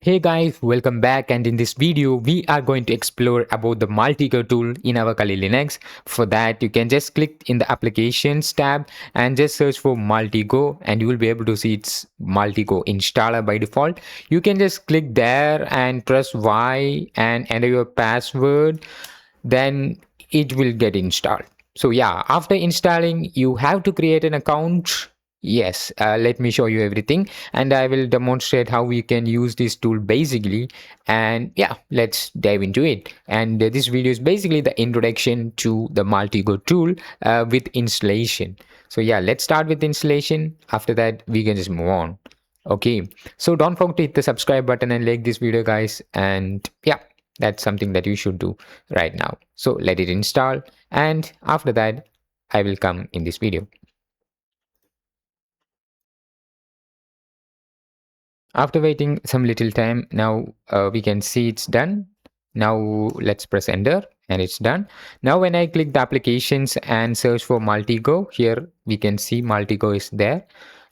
Hey guys, welcome back, and in this video we are going to explore about the Maltego tool in our Kali Linux. For that you can just click in the applications tab and just search for Maltego and you will be able to see it's Maltego installer by default. You can just click there and press Y and enter your password, then it will get installed. So yeah, after installing you have to create an account. Yes, let me show you everything and I will demonstrate how we can use this tool basically. And yeah, let's dive into it. And this video is basically the introduction to the Maltego tool with installation. So yeah, let's start with installation. After that, we can just move on. Okay, so don't forget to hit the subscribe button and like this video, guys. And yeah, that's something that you should do right now. So let it install, and after that, I will come in this video. After waiting some little time, now we can see it's done. Now let's press enter and it's done. Now when I click the applications and search for Maltego, here we can see Maltego is there.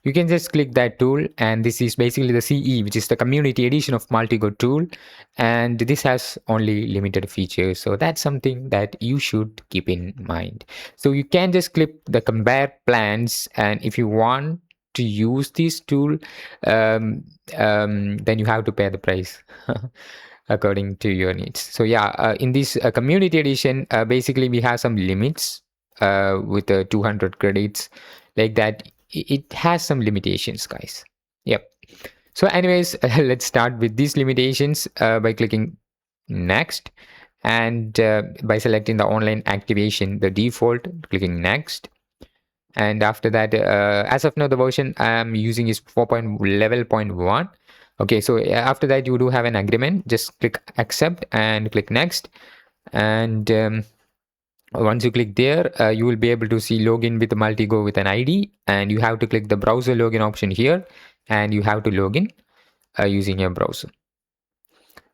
You can just click that tool, and this is basically the CE, which is the community edition of Maltego tool, and this has only limited features, so that's something that you should keep in mind. So you can just click the compare plans, and if you want to use this tool, then you have to pay the price according to your needs. So yeah, in this community edition, basically we have some limits with 200 credits like that. It has some limitations, guys. Yep. So anyways, let's start with these limitations by clicking next, and by selecting the online activation, the default, clicking next. And after that, as of now the version I'm using is 4.11.1. Okay, so after that you do have an agreement. Just click accept and click next, and once you click there, you will be able to see login with Maltego with an ID, and you have to click the browser login option here, and you have to log in using your browser.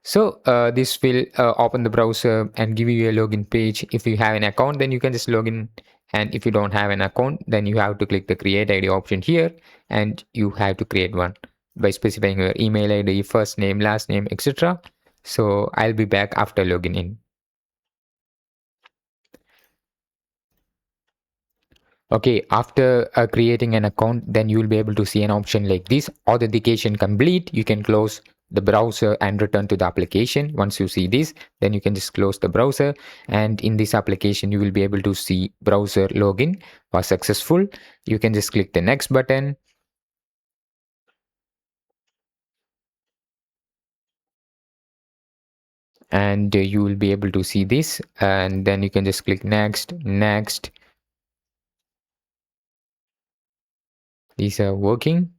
So this will open the browser and give you a login page. If you have an account, then you can just log in, and if you don't have an account, then you have to click the create ID option here, and you have to create one by specifying your email ID, first name, last name, etc. So I'll be back after logging in. Okay, after creating an account, then you will be able to see an option like this: authentication complete. You can close the browser and return to the application. Once you see this, then you can just close the browser, and in this application you will be able to see browser login was successful. You can just click the next button, and you will be able to see this, and then you can just click next. These are working.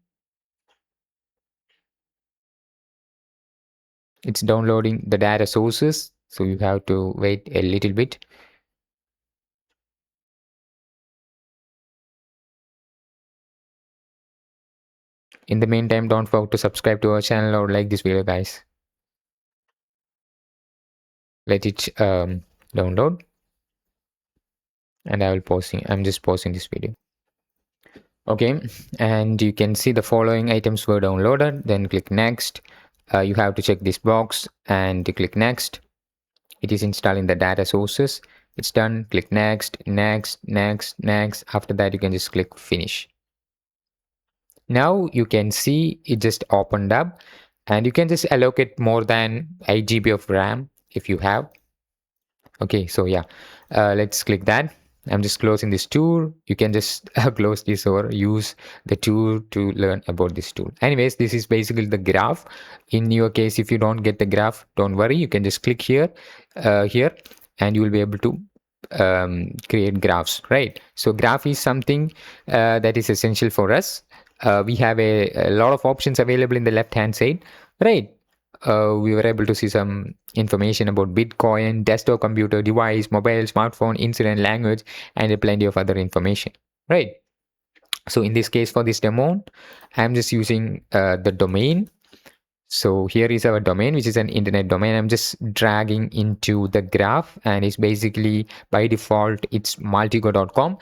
It's downloading the data sources, so you have to wait a little bit. In the meantime, don't forget to subscribe to our channel or like this video, guys. Let it download, and I'm just pausing this video. Okay, and you can see the following items were downloaded. Then click next. You have to check this box and click next. It is installing the data sources. It's done. Click next. After that, you can just click finish. Now you can see it just opened up, and you can just allocate more than 8 GB of RAM if you have. Okay, so yeah, let's click that. I'm just closing this tool. You can just close this or use the tool to learn about this tool. Anyways, this is basically the graph. In your case, if you don't get the graph, don't worry. You can just click here, and you will be able to create graphs, right? So graph is something that is essential for us. We have a lot of options available in the left hand side, right? We were able to see some information about Bitcoin, desktop computer, device, mobile, smartphone, incident, language, and plenty of other information, right? So in this case, for this demo, I'm just using the domain. So here is our domain, which is an internet domain. I'm just dragging into the graph, and it's basically by default it's maltego.com.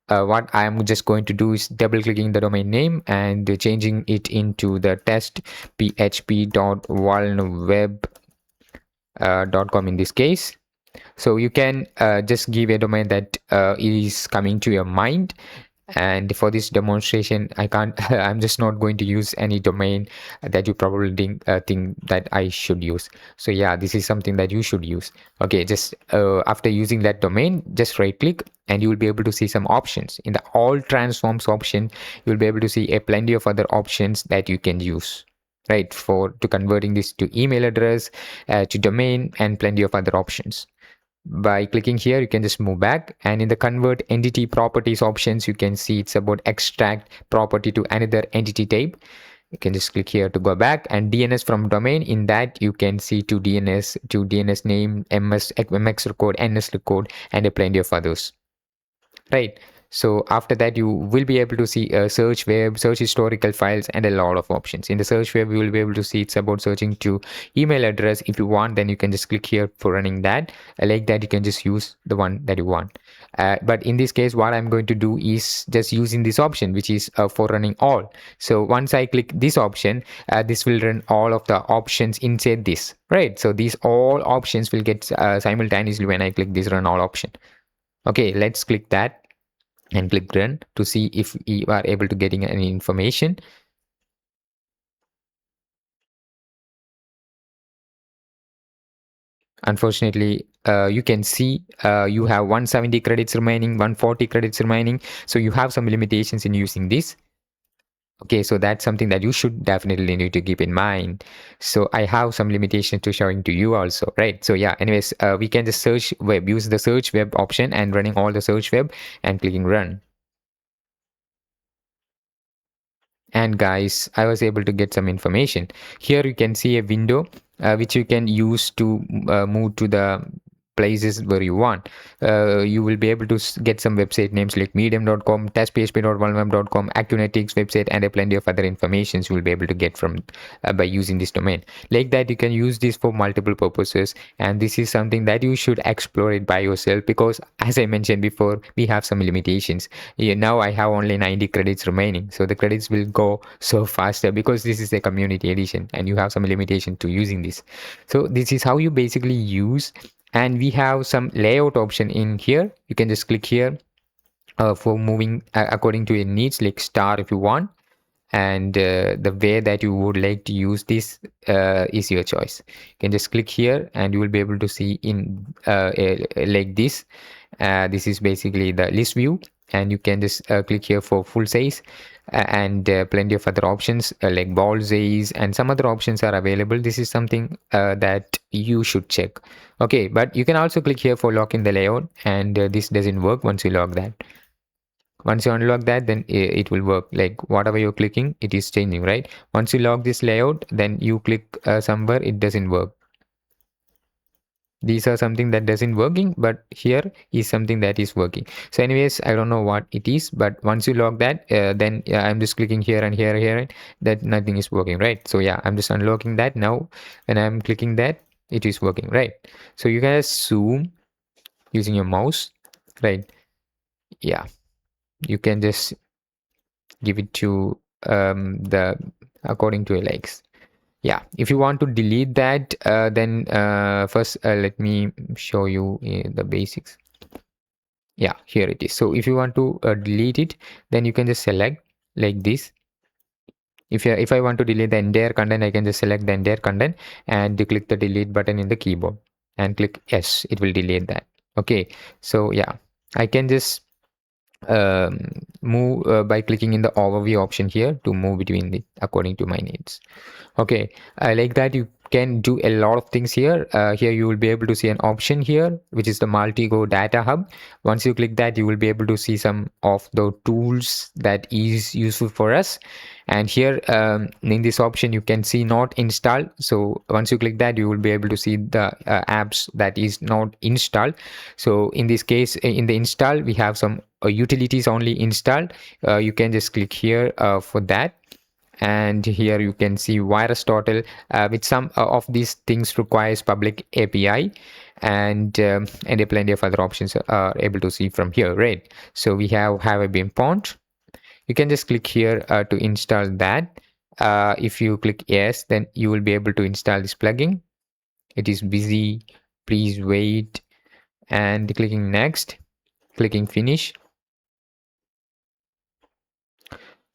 What I'm just going to do is double clicking the domain name and changing it into the test php.vulnweb.com in this case. So you can just give a domain that is coming to your mind. And for this demonstration, I can't I'm just not going to use any domain that you probably think that I should use. So yeah, this is something that you should use. Okay, just after using that domain, just right click and you will be able to see some options. In the all transforms option, you will be able to see a plenty of other options that you can use, right, for to converting this to email address, to domain, and plenty of other options. By clicking here, you can just move back, and in the convert entity properties options, you can see it's about extract property to another entity type. You can just click here to go back, and DNS from domain. In that, you can see to DNS name, MX record, NS record, and a plenty of others, right? So after that, you will be able to see search web, search historical files, and a lot of options. In the search web, you will be able to see it's about searching to email address. If you want, then you can just click here for running that. Like that, you can just use the one that you want. But in this case, what I'm going to do is just using this option, which is for running all. So once I click this option, this will run all of the options inside this, right? So these all options will get simultaneously when I click this run all option. Okay, let's click that and click run to see if you are able to getting any information. Unfortunately, you can see you have 170 credits remaining, 140 credits remaining. So you have some limitations in using this. Okay, so that's something that you should definitely need to keep in mind. So I have some limitations to showing to you also, right? So yeah, anyways, we can just search web, use the search web option and running all the search web and clicking run. And guys, I was able to get some information. Here you can see a window which you can use to move to the places where you want. You will be able to get some website names like medium.com, testphp.vulnweb.com, Acunetics website, and a plenty of other informations you will be able to get from by using this domain. Like that, you can use this for multiple purposes, and this is something that you should explore it by yourself, because as I mentioned before, we have some limitations. Yeah, now I have only 90 credits remaining, so the credits will go so faster because this is a community edition and you have some limitation to using this. So this is how you basically use. And we have some layout option in here. You can just click here for moving according to your needs, like star if you want, and the way that you would like to use this is your choice. You can just click here and you will be able to see in like this. This is basically the list view, and you can just click here for full size, and plenty of other options like ball size and some other options are available. This is something that you should check. Okay, but you can also click here for lock in the layout, and this doesn't work once you lock that. Once you unlock that, then it will work. Like whatever you're clicking, it is changing, right? Once you lock this layout, then you click somewhere, it doesn't work. These are something that doesn't working, but here is something that is working. So anyways, I don't know what it is, but once you lock that, then I'm just clicking here and here, that nothing is working, right? So yeah, I'm just unlocking that now. When I'm clicking that, it is working, right? So you can just zoom using your mouse, right? Yeah, you can just give it to the according to your likes. Yeah, if you want to delete that, then first let me show you the basics. Yeah, here it is. So if you want to delete it, then you can just select like this. If I want to delete the entire content, I can just select the entire content and click the delete button in the keyboard and click yes, it will delete that. Okay, so yeah, I can just move by clicking in the overview option here to move between it according to my needs. Okay, I like that you can do a lot of things here. Here you will be able to see an option here, which is the Maltego data hub. Once you click that, you will be able to see some of the tools that is useful for us. And here in this option, you can see not installed. So once you click that, you will be able to see the apps that is not installed. So in this case, in the install, we have some utilities only installed. You can just click here for that. and here you can see virus total, with some of these things requires public API, and plenty of other options are able to see from here, right? So we have a beam pond. You can just click here to install that. If you click yes, then you will be able to install this plugin. It is busy, please wait, and clicking next, clicking finish.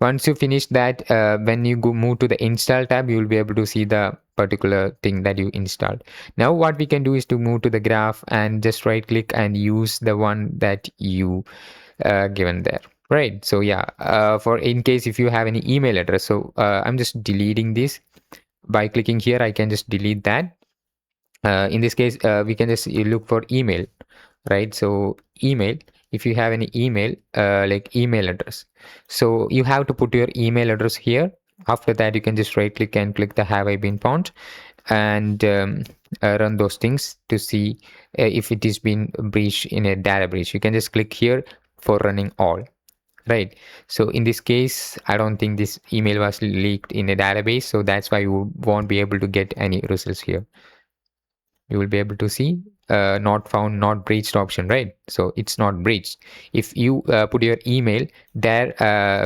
Once you finish that, when you go move to the install tab, you will be able to see the particular thing that you installed. Now what we can do is to move to the graph and just right click and use the one that you given there, right? So yeah, for in case if you have any email address, so I'm just deleting this. By clicking here, I can just delete that. In this case, we can just look for email, right? So email, if you have any email, like email address, so you have to put your email address here. After that, you can just right click and click the have I been found, and run those things to see if it is been breached in a data breach. You can just click here for running all, right? So in this case, I don't think this email was leaked in a database, so that's why you won't be able to get any results here. You will be able to see not found, not breached option, right? So it's not breached. If you put your email there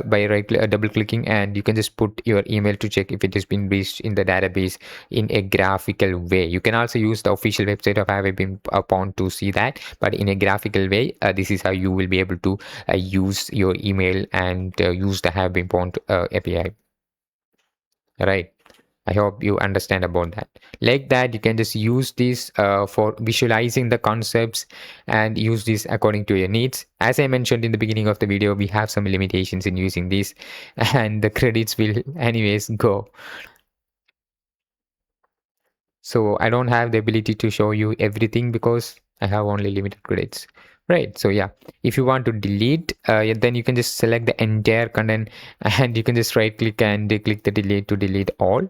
by double clicking, and you can just put your email to check if it has been breached in the database in a graphical way. You can also use the official website of have been upon to see that, but in a graphical way, this is how you will be able to use your email and use the have been found API, right? I hope you understand about that. Like that, you can just use this for visualizing the concepts and use this according to your needs. As I mentioned in the beginning of the video, we have some limitations in using this, and the credits will anyways go. So I don't have the ability to show you everything because I have only limited credits. Right. So yeah, if you want to delete, then you can just select the entire content and you can just right click and click the delete to delete all.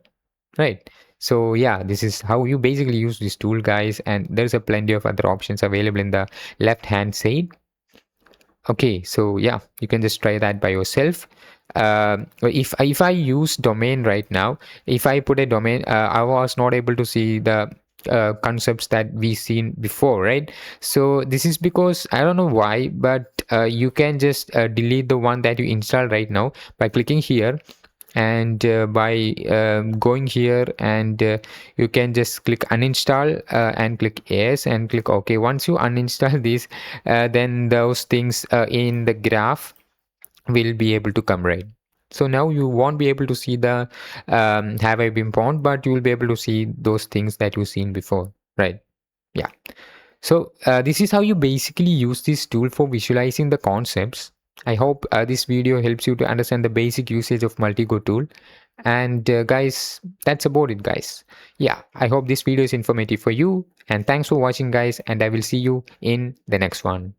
Right. So yeah, this is how you basically use this tool, guys, and there's a plenty of other options available in the left hand side. Okay, so yeah, you can just try that by yourself. If I use domain right now, if I put a domain, I was not able to see the concepts that we seen before, right? So this is because I don't know why, but you can just delete the one that you installed right now by clicking here, and by going here, and you can just click uninstall and click yes and click OK. Once you uninstall this, then those things in the graph will be able to come, right? So now you won't be able to see the have I been found, but you will be able to see those things that you've seen before, right? Yeah. So this is how you basically use this tool for visualizing the concepts. I hope this video helps you to understand the basic usage of Maltego tool. And guys, that's about it, guys. Yeah, I hope this video is informative for you. And thanks for watching, guys. And I will see you in the next one.